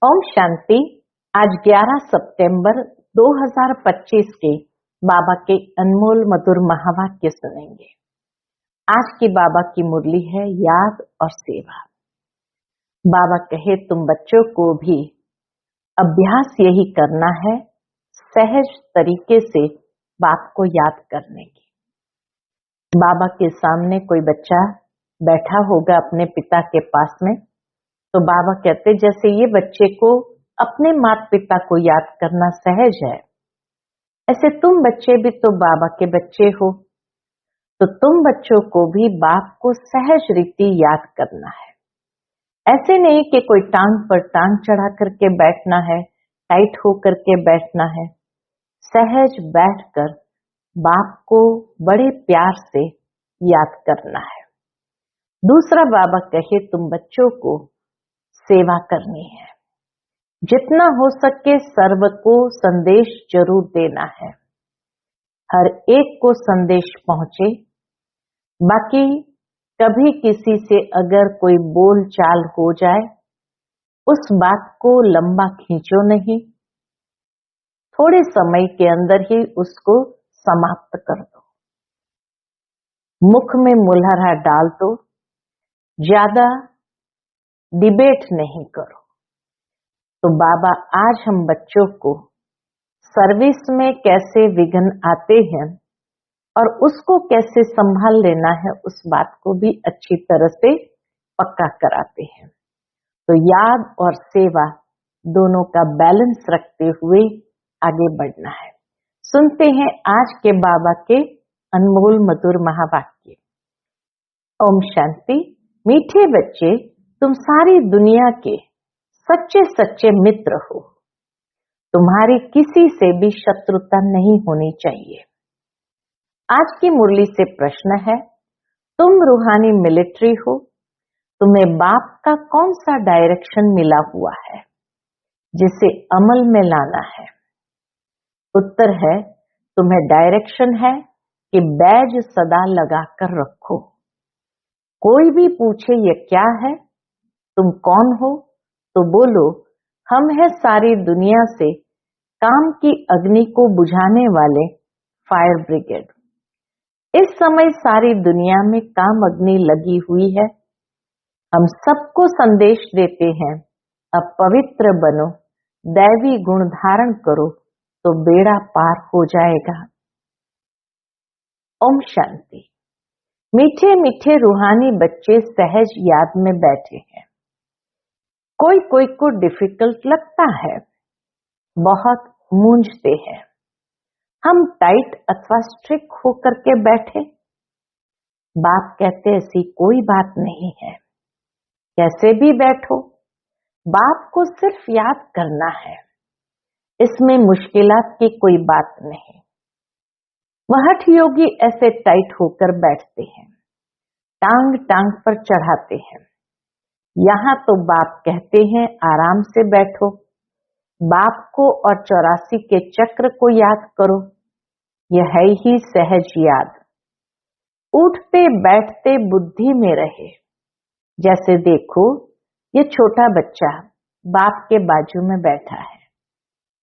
ओम शांति। आज 11 सितंबर 2025 के बाबा के अनमोल मधुर महावाक्य सुनेंगे। आज की बाबा की मुरली है याद और सेवा। बाबा कहे तुम बच्चों को भी अभ्यास यही करना है, सहज तरीके से बाप को याद करने की। बाबा के सामने कोई बच्चा बैठा होगा अपने पिता के पास में, तो बाबा कहते जैसे ये बच्चे को अपने माता पिता को याद करना सहज है, ऐसे तुम बच्चे भी तो बाबा के बच्चे हो, तो तुम बच्चों को भी बाप को सहज रीति याद करना है। ऐसे नहीं कि कोई टांग पर टांग चढ़ा करके बैठना है, टाइट होकर के बैठना है। सहज बैठकर बाप को बड़े प्यार से याद करना है। दूसरा बाबा कहे तुम बच्चों को सेवा करनी है, जितना हो सके सर्व को संदेश जरूर देना है, हर एक को संदेश पहुंचे। बाकी कभी किसी से अगर कोई बोल चाल हो जाए, उस बात को लंबा खींचो नहीं, थोड़े समय के अंदर ही उसको समाप्त कर दो। मुख में मुलहरा डाल दो, ज्यादा डिबेट नहीं करो। तो बाबा आज हम बच्चों को सर्विस में कैसे विघ्न आते हैं और उसको कैसे संभाल लेना है, उस बात को भी अच्छी तरह से पक्का कराते हैं। तो याद और सेवा दोनों का बैलेंस रखते हुए आगे बढ़ना है। सुनते हैं आज के बाबा के अनमोल मधुर महावाक्य। ओम शांति। मीठे बच्चे, तुम सारी दुनिया के सच्चे सच्चे मित्र हो। तुम्हारी किसी से भी शत्रुता नहीं होनी चाहिए। आज की मुरली से प्रश्न है, तुम रूहानी मिलिट्री हो, तुम्हें बाप का कौन सा डायरेक्शन मिला हुआ है जिसे अमल में लाना है? उत्तर है, तुम्हें डायरेक्शन है कि बैज सदा लगा कर रखो। कोई भी पूछे ये क्या है, तुम कौन हो, तो बोलो हम है सारी दुनिया से काम की अग्नि को बुझाने वाले फायर ब्रिगेड। इस समय सारी दुनिया में काम अग्नि लगी हुई है। हम सबको संदेश देते हैं, अब पवित्र बनो, दैवी गुण धारण करो तो बेड़ा पार हो जाएगा। ओम शांति। मीठे मीठे रूहानी बच्चे सहज याद में बैठे हैं। कोई कोई को डिफिकल्ट लगता है, बहुत मूंझते हैं। हम टाइट अथवा स्ट्रिक्ट होकर के बैठे। बाप कहते ऐसी कोई बात नहीं है, कैसे भी बैठो, बाप को सिर्फ याद करना है, इसमें मुश्किलात की कोई बात नहीं। वह हठ योगी ऐसे टाइट होकर बैठते हैं, टांग टांग पर चढ़ाते हैं। यहाँ तो बाप कहते हैं आराम से बैठो, बाप को और 84 के चक्र को याद करो। यह है ही सहज याद। उठते बैठते बुद्धि में रहे। जैसे देखो, ये छोटा बच्चा बाप के बाजू में बैठा है।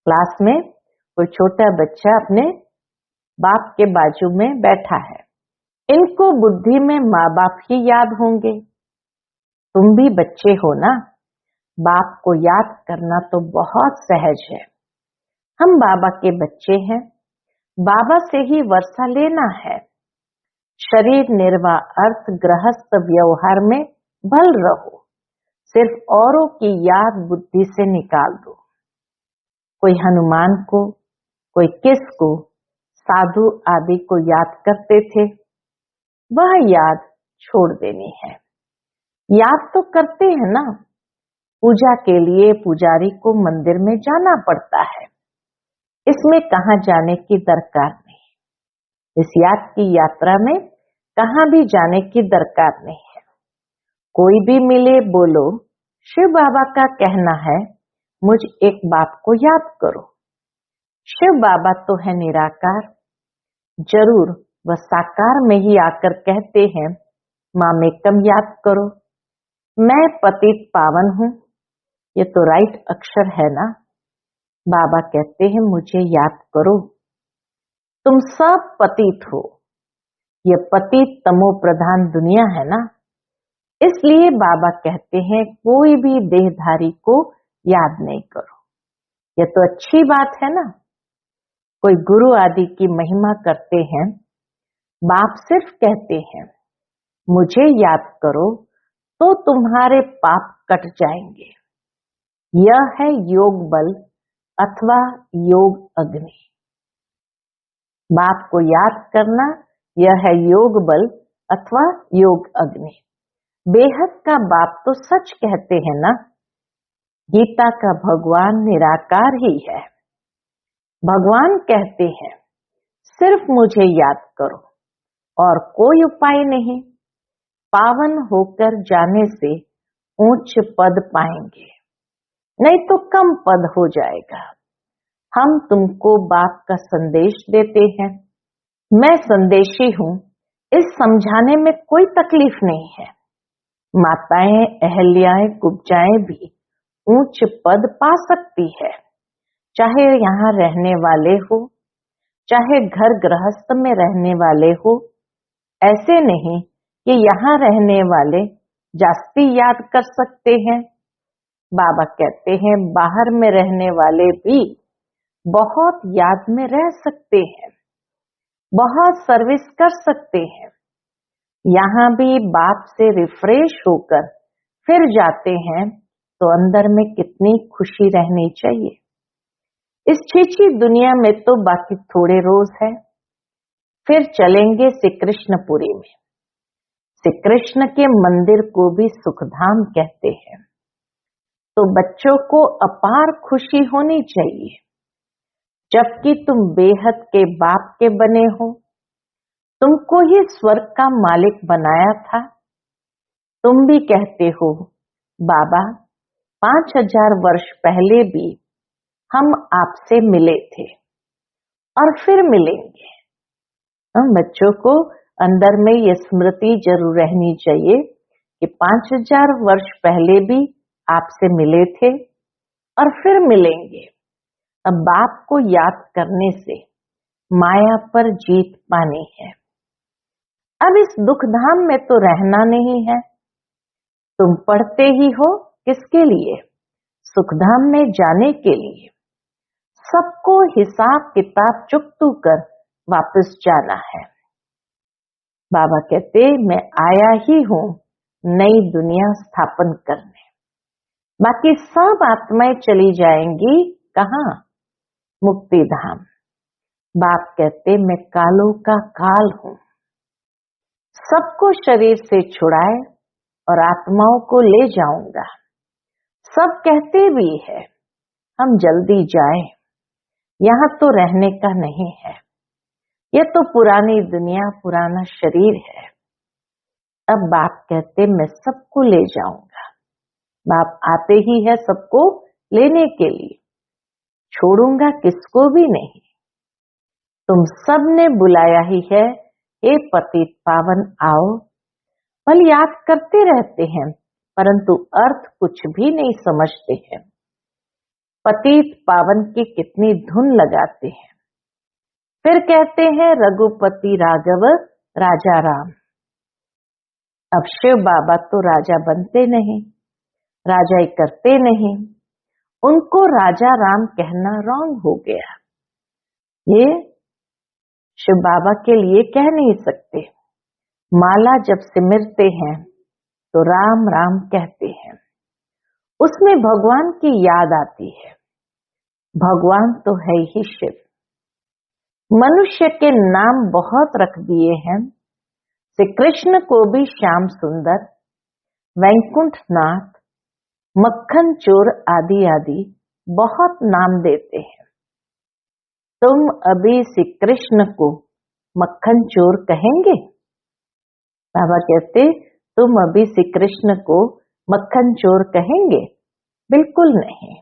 क्लास में कोई छोटा बच्चा अपने बाप के बाजू में बैठा है। इनको बुद्धि में माँ बाप ही याद होंगे। तुम भी बच्चे हो ना, बाप को याद करना तो बहुत सहज है। हम बाबा के बच्चे हैं, बाबा से ही वर्षा लेना है। शरीर निर्वाह अर्थ गृहस्थ व्यवहार में भल रहो, सिर्फ औरों की याद बुद्धि से निकाल दो। कोई हनुमान को, कोई किसको, साधु आदि को याद करते थे, वह याद छोड़ देनी है। याद तो करते हैं ना, पूजा के लिए पुजारी को मंदिर में जाना पड़ता है, इसमें कहाँ जाने की दरकार नहीं। इस याद की यात्रा में कहाँ भी जाने की दरकार नहीं है। कोई भी मिले बोलो शिव बाबा का कहना है मुझ एक बाप को याद करो। शिव बाबा तो है निराकार, जरूर वह साकार में ही आकर कहते हैं मामेकम याद करो। मैं पतित पावन हूँ, ये तो राइट अक्षर है ना। बाबा कहते हैं मुझे याद करो, तुम सब पतित हो। ये पतित तमो प्रधान दुनिया है ना, इसलिए बाबा कहते हैं कोई भी देहधारी को याद नहीं करो। ये तो अच्छी बात है ना। कोई गुरु आदि की महिमा करते हैं, बाप सिर्फ कहते हैं मुझे याद करो तो तुम्हारे पाप कट जाएंगे। यह है योग बल अथवा योग अग्नि। बाप को याद करना, यह है योग बल अथवा योग अग्नि। बेहद का बाप तो सच कहते हैं ना। गीता का भगवान निराकार ही है। भगवान कहते हैं सिर्फ मुझे याद करो और कोई उपाय नहीं। पावन होकर जाने से उच्च पद पाएंगे, नहीं तो कम पद हो जाएगा। हम तुमको बाप का संदेश देते हैं। मैं संदेशी हूँ, इस समझाने में कोई तकलीफ नहीं है। माताएं अहल्याएं कुब्जाएं भी उच्च पद पा सकती है, चाहे यहाँ रहने वाले हो, चाहे घर गृहस्थ में रहने वाले हो। ऐसे नहीं कि यहाँ रहने वाले जास्ती याद कर सकते हैं। बाबा कहते हैं बाहर में रहने वाले भी बहुत याद में रह सकते हैं, बहुत सर्विस कर सकते हैं। यहाँ भी बाप से रिफ्रेश होकर फिर जाते हैं तो अंदर में कितनी खुशी रहनी चाहिए। इस छीछी दुनिया में तो बाकी थोड़े रोज है, फिर चलेंगे श्री कृष्णपुरी में। श्री कृष्ण के मंदिर को भी सुखधाम कहते हैं। तो बच्चों को अपार खुशी होनी चाहिए, जबकि तुम बेहद के बाप के बने हो। तुमको ही स्वर्ग का मालिक बनाया था। तुम भी कहते हो बाबा 5000 वर्ष पहले भी हम आपसे मिले थे और फिर मिलेंगे। हम बच्चों को अंदर में ये स्मृति जरूर रहनी चाहिए कि 5000 वर्ष पहले भी आपसे मिले थे और फिर मिलेंगे। अब बाप को याद करने से माया पर जीत पानी है। अब इस दुख धाम में तो रहना नहीं है। तुम पढ़ते ही हो किसके लिए? सुखधाम में जाने के लिए। सबको हिसाब किताब चुकतू कर वापस जाना है। बाबा कहते मैं आया ही हूँ नई दुनिया स्थापन करने। बाकी सब आत्माएं चली जाएंगी कहाँ? मुक्ति धाम। बाप कहते मैं कालों का काल हूँ। सबको शरीर से छुड़ाए और आत्माओं को ले जाऊंगा। सब कहते भी है हम जल्दी जाएं, यहाँ तो रहने का नहीं है। यह तो पुरानी दुनिया, पुराना शरीर है। अब बाप कहते मैं सबको ले जाऊंगा। बाप आते ही है सबको लेने के लिए, छोड़ूंगा किसको भी नहीं। तुम सब ने बुलाया ही है, हे पतित पावन आओ। भले याद करते रहते हैं परंतु अर्थ कुछ भी नहीं समझते हैं। पतित पावन की कितनी धुन लगाते हैं, फिर कहते हैं रघुपति राघव राजा राम। अब शिव बाबा तो राजा बनते नहीं, राजाई करते नहीं। उनको राजा राम कहना रॉन्ग हो गया। ये शिव बाबा के लिए कह नहीं सकते। माला जब सिमरते हैं तो राम राम कहते हैं, उसमें भगवान की याद आती है। भगवान तो है ही शिव। मनुष्य के नाम बहुत रख दिए हैं। श्री कृष्ण को भी श्याम सुंदर, वैकुंठ नाथ, मक्खन चोर आदि आदि बहुत नाम देते हैं। तुम अभी श्री कृष्ण को मक्खन चोर कहेंगे? बाबा कहते तुम अभी श्री कृष्ण को मक्खन चोर कहेंगे? बिल्कुल नहीं।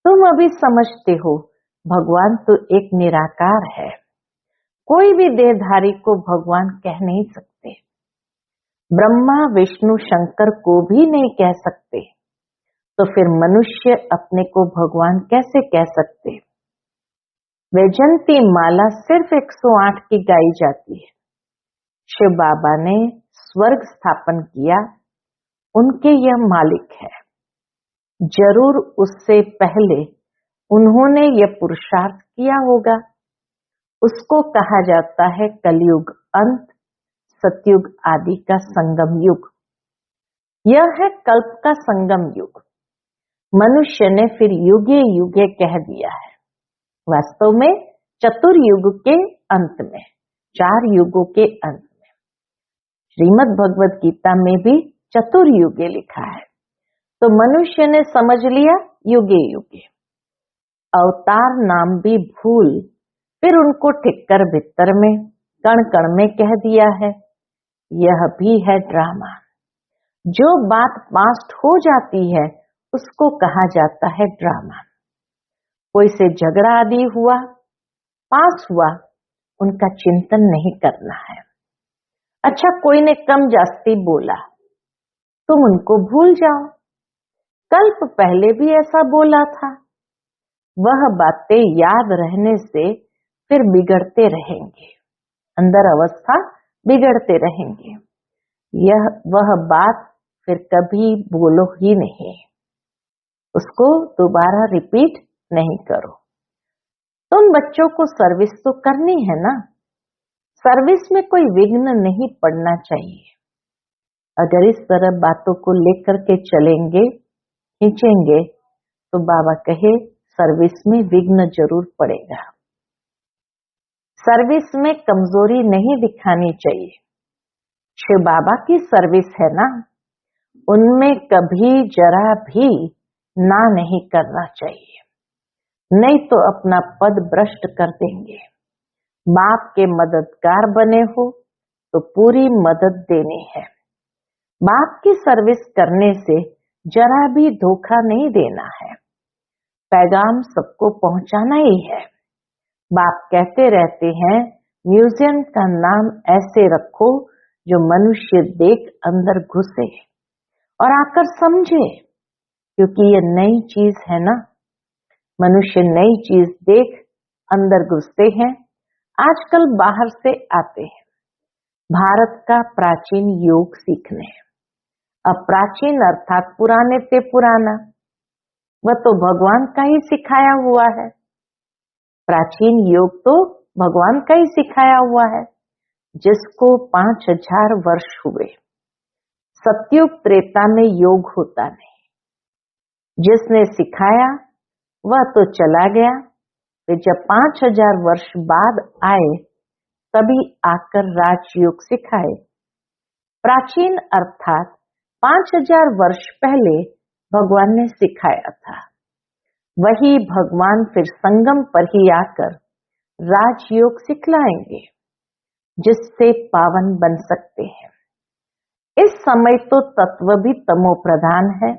तुम अभी समझते हो भगवान तो एक निराकार है। कोई भी देहधारी को भगवान कह नहीं सकते। ब्रह्मा विष्णु शंकर को भी नहीं कह सकते। तो फिर मनुष्य अपने को भगवान कैसे कह सकते? वैजंती माला सिर्फ 108 की गाई जाती है। शिव बाबा ने स्वर्ग स्थापन किया, उनके यह मालिक है। जरूर उससे पहले उन्होंने यह पुरुषार्थ किया होगा। उसको कहा जाता है कलयुग अंत, सतयुग आदि का संगम युग। यह है कल्प का संगम युग। मनुष्य ने फिर युगे युगे कह दिया है। वास्तव में चतुर्युग के अंत में, 4 युगों के अंत में, श्रीमद् भगवद गीता में भी चतुर्युगे लिखा है। तो मनुष्य ने समझ लिया युगे युगे। अवतार नाम भी भूल फिर उनको ठिक्कर भित्तर में, कण कण में कह दिया है। यह भी है ड्रामा। जो बात पास्ट हो जाती है उसको कहा जाता है ड्रामा। कोई से झगड़ा आदि हुआ, पास हुआ, उनका चिंतन नहीं करना है। अच्छा, कोई ने कम जास्ती बोला, तुम उनको भूल जाओ। कल्प पहले भी ऐसा बोला था। वह बातें याद रहने से फिर बिगड़ते रहेंगे, अंदर अवस्था बिगड़ते रहेंगे। वह बात फिर कभी बोलो ही नहीं, उसको दोबारा रिपीट नहीं करो। तुम बच्चों को सर्विस तो करनी है ना, सर्विस में कोई विघ्न नहीं पड़ना चाहिए। अगर इस तरह बातों को लेकर के चलेंगे, खींचेंगे, तो बाबा कहे सर्विस में विघ्न जरूर पड़ेगा। सर्विस में कमजोरी नहीं दिखानी चाहिए। शिव बाबा की सर्विस है ना, उनमें कभी जरा भी ना नहीं करना चाहिए, नहीं तो अपना पद भ्रष्ट कर देंगे। बाप के मददगार बने हो तो पूरी मदद देनी है। बाप की सर्विस करने से जरा भी धोखा नहीं देना है। पैगाम सबको पहुंचाना ही है। बाप कहते रहते हैं, म्यूजियम का नाम ऐसे रखो जो मनुष्य देख अंदर घुसे और आकर समझे, क्योंकि ये नई चीज है ना। मनुष्य नई चीज देख अंदर घुसते हैं। आजकल बाहर से आते हैं भारत का प्राचीन योग सीखने। अब प्राचीन अर्थात पुराने से पुराना, वह तो भगवान का ही सिखाया हुआ है। प्राचीन योग तो भगवान का ही सिखाया हुआ है, जिसको 5000 वर्ष हुए। सतयुग त्रेता में योग होता नहीं। जिसने सिखाया वह तो चला गया, फिर जब 5000 वर्ष बाद आए तभी आकर राजयोग सिखाए। प्राचीन अर्थात 5000 वर्ष पहले भगवान ने सिखाया था। वही भगवान फिर संगम पर ही आकर राजयोग सिखलाएंगे, जिससे पावन बन सकते हैं। इस समय तो तत्व भी तमो प्रधान है।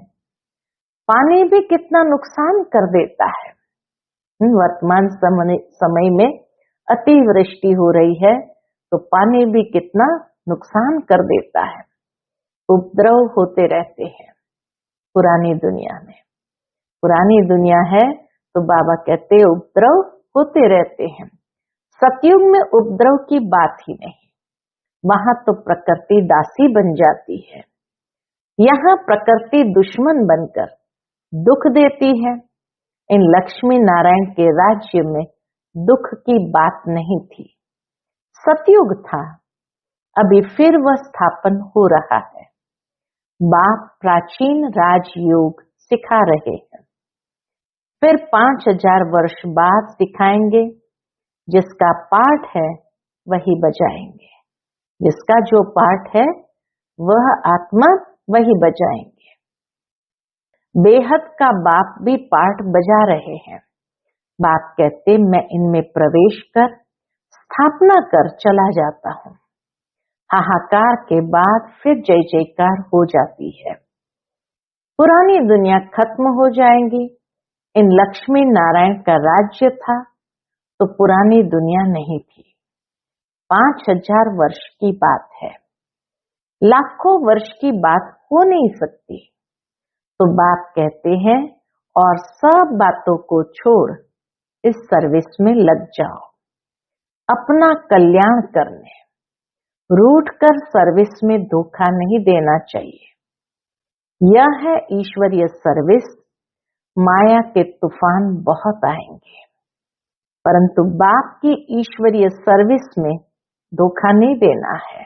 पानी भी कितना नुकसान कर देता है। वर्तमान समय में अतिवृष्टि हो रही है तो पानी भी कितना नुकसान कर देता है। उपद्रव होते रहते हैं पुरानी दुनिया में। पुरानी दुनिया है तो बाबा कहते हैं उपद्रव होते रहते हैं। सतयुग में उपद्रव की बात ही नहीं, वहां तो प्रकृति दासी बन जाती है। यहाँ प्रकृति दुश्मन बनकर दुख देती है। इन लक्ष्मी नारायण के राज्य में दुख की बात नहीं थी। सतयुग था, अभी फिर वह स्थापन हो रहा है। बाप प्राचीन राजयोग सिखा रहे हैं, फिर 5000 वर्ष बाद सिखाएंगे। जिसका पाठ है वही बजाएंगे, जिसका जो पाठ है वह आत्मा वही बजाएंगे। बेहद का बाप भी पाठ बजा रहे हैं। बाप कहते मैं इनमें प्रवेश कर स्थापना कर चला जाता हूँ। हाहाकार के बाद फिर जय जयकार हो जाती है। पुरानी दुनिया खत्म हो जाएगी। इन लक्ष्मी नारायण का राज्य था तो पुरानी दुनिया नहीं थी। 5000 वर्ष की बात है, लाखों वर्ष की बात हो नहीं सकती। तो बाप कहते हैं और सब बातों को छोड़ इस सर्विस में लग जाओ, अपना कल्याण करने। रूठ कर सर्विस में धोखा नहीं देना चाहिए। यह है ईश्वरीय सर्विस। माया के तूफान बहुत आएंगे, परंतु बाप की ईश्वरीय सर्विस में धोखा नहीं देना है।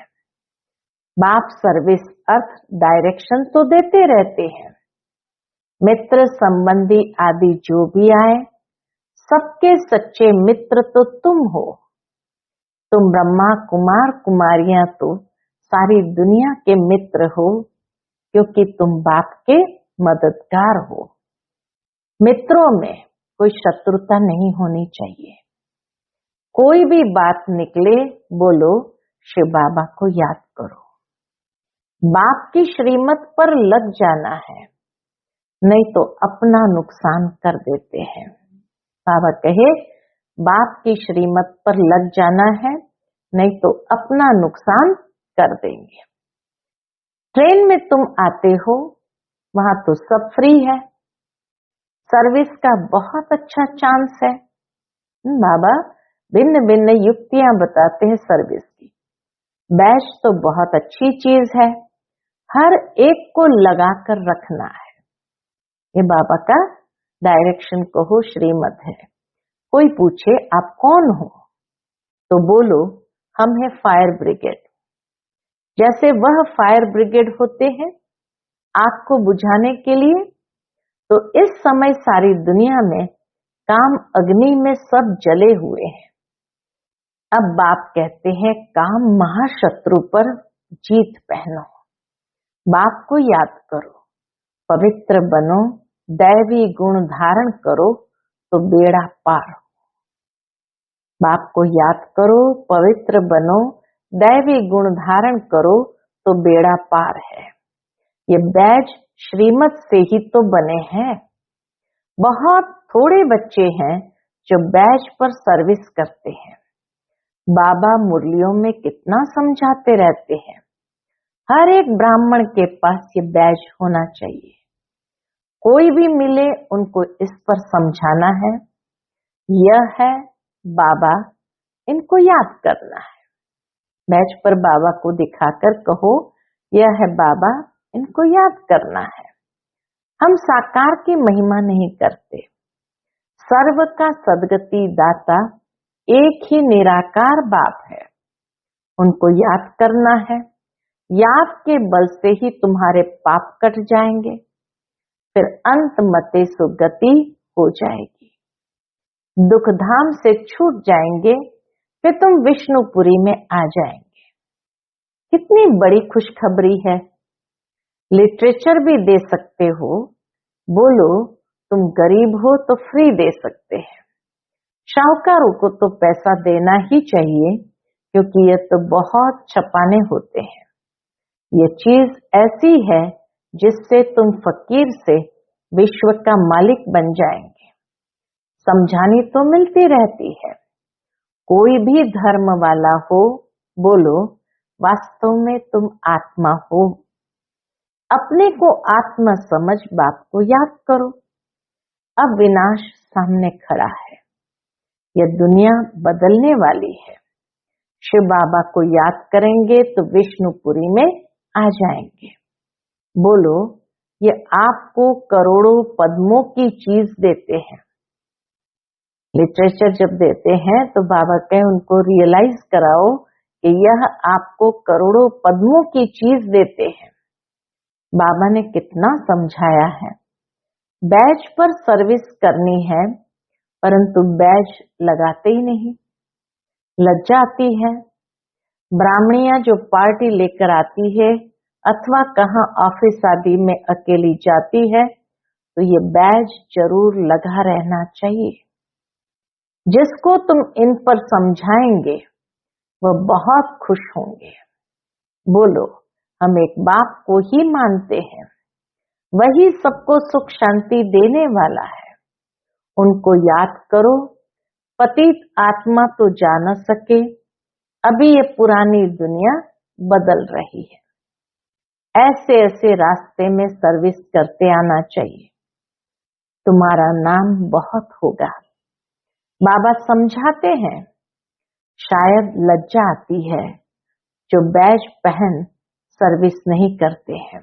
बाप सर्विस अर्थ डायरेक्शन तो देते रहते हैं। मित्र संबंधी आदि जो भी आए, सबके सच्चे मित्र तो तुम हो। तुम ब्रह्मा कुमार कुमारियां तो सारी दुनिया के मित्र हो, क्योंकि तुम बाप के मददगार हो। मित्रों में कोई शत्रुता नहीं होनी चाहिए। कोई भी बात निकले, बोलो शिव बाबा को याद करो। बाप की श्रीमत पर लग जाना है, नहीं तो अपना नुकसान कर देते हैं। बाबा कहे बाप की श्रीमत पर लग जाना है, नहीं तो अपना नुकसान कर देंगे। ट्रेन में तुम आते हो, वहां तो सब फ्री है। सर्विस का बहुत अच्छा चांस है। बाबा भिन्न भिन्न युक्तियां बताते हैं सर्विस की। बैच तो बहुत अच्छी चीज है, हर एक को लगा कर रखना है। ये बाबा का डायरेक्शन कहो श्रीमत है। कोई पूछे आप कौन हो, तो बोलो हम हैं फायर ब्रिगेड। जैसे वह फायर ब्रिगेड होते हैं आग को बुझाने के लिए, तो इस समय सारी दुनिया में काम अग्नि में सब जले हुए हैं। अब बाप कहते हैं काम महाशत्रु पर जीत पहनो। बाप को याद करो, पवित्र बनो, दैवी गुण धारण करो तो बेड़ा पार हो। बाप को याद करो, पवित्र बनो, दैवी गुण धारण करो तो बेड़ा पार है। ये बैज श्रीमत से ही तो बने हैं। बहुत थोड़े बच्चे हैं जो बैज पर सर्विस करते हैं। बाबा मुरलियों में कितना समझाते रहते हैं। हर एक ब्राह्मण के पास ये बैज होना चाहिए। कोई भी मिले उनको इस पर समझाना है। यह है बाबा, इनको याद करना है। बैज पर बाबा को दिखाकर कहो यह है बाबा, इनको याद करना है। हम साकार की महिमा नहीं करते। सर्व का सदगति दाता एक ही निराकार बाप है, उनको याद करना है। याद के बल से ही तुम्हारे पाप कट जाएंगे, फिर अंत मते सुगति हो जाएगी। दुख धाम से छूट जाएंगे, फिर तुम विष्णुपुरी में आ जाएंगे। कितनी बड़ी खुशखबरी है। लिटरेचर भी दे सकते हो। बोलो तुम गरीब हो तो फ्री दे सकते हैं। शाहूकारों को तो पैसा देना ही चाहिए, क्योंकि ये तो बहुत छपाने होते हैं। ये चीज ऐसी है जिससे तुम फकीर से विश्व का मालिक बन जाएंगे। समझानी तो मिलती रहती है। कोई भी धर्म वाला हो, बोलो वास्तव में तुम आत्मा हो। अपने को आत्मा समझ बाप को याद करो। अब विनाश सामने खड़ा है। यह दुनिया बदलने वाली है। शिव बाबा को याद करेंगे तो विष्णुपुरी में आ जाएंगे। बोलो ये आपको करोड़ों पद्मों की चीज देते हैं। लिटरेचर जब देते हैं तो बाबा कहे उनको रियलाइज कराओ कि यह आपको करोड़ों पद्मों की चीज देते हैं। बाबा ने कितना समझाया है। बैज पर सर्विस करनी है, परंतु बैज लगाते ही नहीं। लज्जा आती है। ब्राह्मणियां जो पार्टी लेकर आती है अथवा कहाँ ऑफिस आदि में अकेली जाती है, तो ये बैज जरूर लगा रहना चाहिए। जिसको तुम इन पर समझाएंगे वह बहुत खुश होंगे। बोलो हम एक बाप को ही मानते हैं, वही सबको सुख शांति देने वाला है। उनको याद करो। पतित आत्मा तो जा न सके, अभी ये पुरानी दुनिया बदल रही है। ऐसे ऐसे रास्ते में सर्विस करते आना चाहिए, तुम्हारा नाम बहुत होगा। बाबा समझाते हैं, शायद लज्जा आती है जो बैज पहन सर्विस नहीं करते हैं।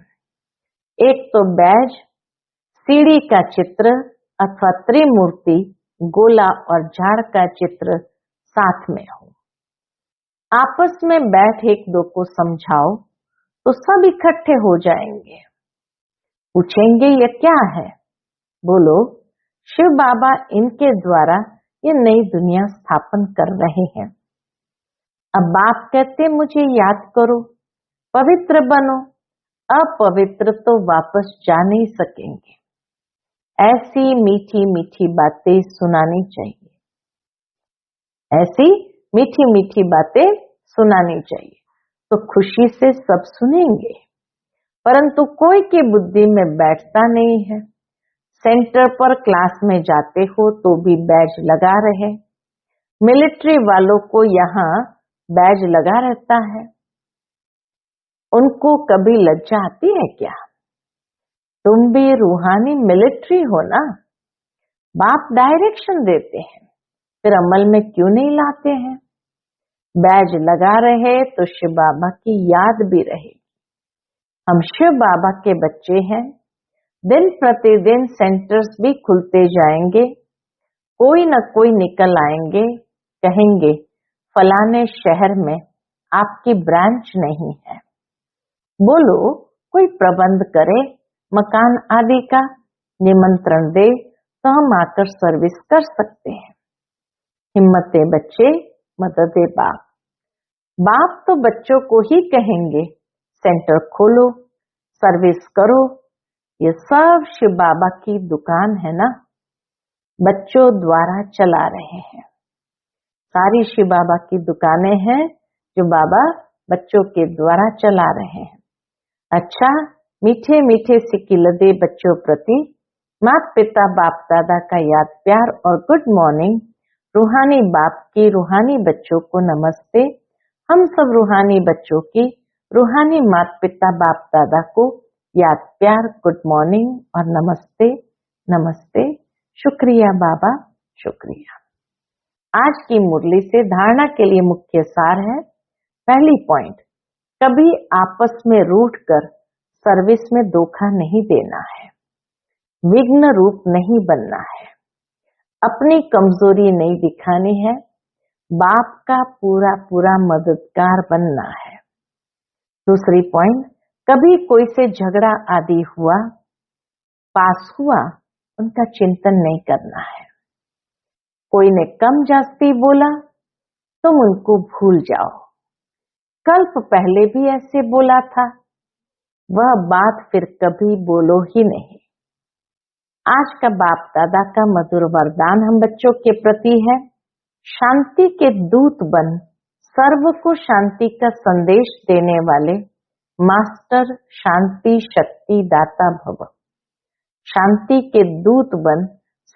एक तो बैज, सीढ़ी का चित्र अथवा त्रिमूर्ति, गोला और झाड़ का चित्र साथ में हो। आपस में बैठ एक दो को समझाओ तो सब इकट्ठे हो जाएंगे। पूछेंगे ये क्या है? बोलो, शिव बाबा इनके द्वारा ये नई दुनिया स्थापन कर रहे हैं। अब बाप कहते मुझे याद करो, पवित्र बनो, अपवित्र तो वापस जा नहीं सकेंगे। ऐसी मीठी मीठी बातें सुनानी चाहिए, ऐसी मीठी मीठी बातें सुनानी चाहिए तो खुशी से सब सुनेंगे। परंतु कोई की बुद्धि में बैठता नहीं है। सेंटर पर क्लास में जाते हो तो भी बैज लगा रहे। मिलिट्री वालों को यहाँ बैज लगा रहता है। उनको कभी लज्जा आती है क्या? तुम भी रूहानी मिलिट्री हो ना। बाप डायरेक्शन देते हैं, फिर अमल में क्यों नहीं लाते हैं? बैज लगा रहे तो शिव बाबा की याद भी रहेगी। हम शिव बाबा के बच्चे हैं। दिन प्रतिदिन सेंटर्स भी खुलते जाएंगे। कोई न कोई निकल आएंगे, कहेंगे फलाने शहर में आपकी ब्रांच नहीं है। बोलो, कोई प्रबंध करे, मकान आदि का निमंत्रण दे तो हम आकर सर्विस कर सकते हैं। हिम्मते बच्चे, मददे बाप। बाप तो बच्चों को ही कहेंगे सेंटर खोलो, सर्विस करो। ये सब शिव बाबा की दुकान है ना, बच्चों द्वारा चला रहे हैं। सारी शिव बाबा की दुकानें हैं जो बाबा बच्चों के द्वारा चला रहे हैं। अच्छा, मीठे मीठे सिकिलदे बच्चों प्रति माता पिता बाप दादा का याद प्यार और गुड मॉर्निंग। रूहानी बाप की रूहानी बच्चों को नमस्ते। हम सब रूहानी बच्चों की रूहानी माता पिता बाप दादा को याद प्यार, गुड मॉर्निंग और नमस्ते नमस्ते। शुक्रिया बाबा, शुक्रिया। आज की मुरली से धारणा के लिए मुख्य सार है। पहली पॉइंट, कभी आपस में रूठ कर सर्विस में धोखा नहीं देना है, विघ्न रूप नहीं बनना है, अपनी कमजोरी नहीं दिखानी है, बाप का पूरा पूरा मददगार बनना है। दूसरी पॉइंट, कभी कोई से झगड़ा आदि हुआ, पास हुआ, उनका चिंतन नहीं करना है। कोई ने कम जास्ती बोला, तुम उनको भूल जाओ। कल्प पहले भी ऐसे बोला था, वह बात फिर कभी बोलो ही नहीं। आज का बाप दादा का मधुर वरदान हम बच्चों के प्रति है, शांति के दूत बन सर्व को शांति का संदेश देने वाले मास्टर शांति शक्ति दाता भव। शांति के दूत बन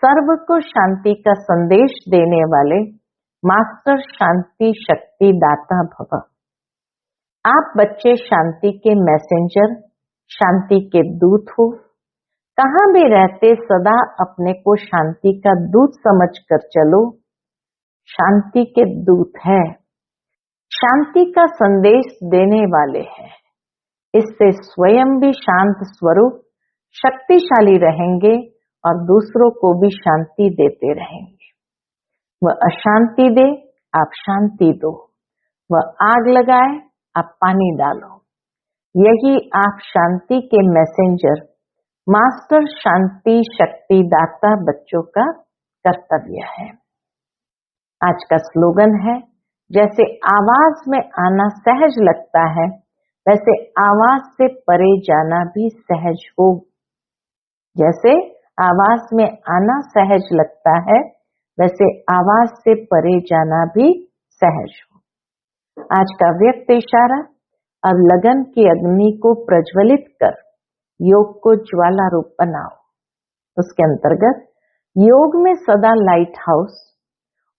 सर्व को शांति का संदेश देने वाले मास्टर शांति शक्ति दाता भव। आप बच्चे शांति के मैसेंजर, शांति के दूत हो। कहाँ भी रहते सदा अपने को शांति का दूत समझकर चलो। शांति के दूत है, शांति का संदेश देने वाले हैं। इससे स्वयं भी शांत स्वरूप शक्तिशाली रहेंगे और दूसरों को भी शांति देते रहेंगे। वह अशांति दे, आप शांति दो। वह आग लगाए, आप पानी डालो। यही आप शांति के मैसेंजर मास्टर शांति शक्ति दाता बच्चों का कर्तव्य है। आज का स्लोगन है, जैसे आवाज में आना सहज लगता है, वैसे आवाज से परे जाना भी सहज हो। जैसे आवाज में आना सहज लगता है, वैसे आवाज से परे जाना भी सहज हो। आज का व्यक्त इशारा, अब लगन की अग्नि को प्रज्वलित कर योग को ज्वाला रूप बनाओ। उसके अंतर्गत योग में सदा लाइट हाउस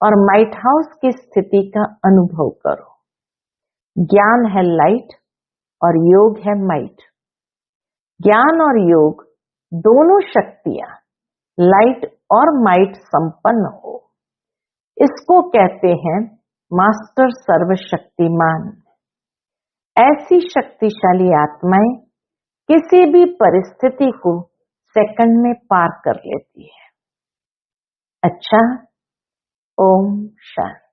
और माइट हाउस की स्थिति का अनुभव करो। ज्ञान है लाइट और योग है माइट। ज्ञान और योग दोनों शक्तियां लाइट और माइट संपन्न हो, इसको कहते हैं मास्टर सर्वशक्तिमान। ऐसी शक्तिशाली आत्माएं किसी भी परिस्थिति को सेकंड में पार कर लेती है। अच्छा, ओम शांति।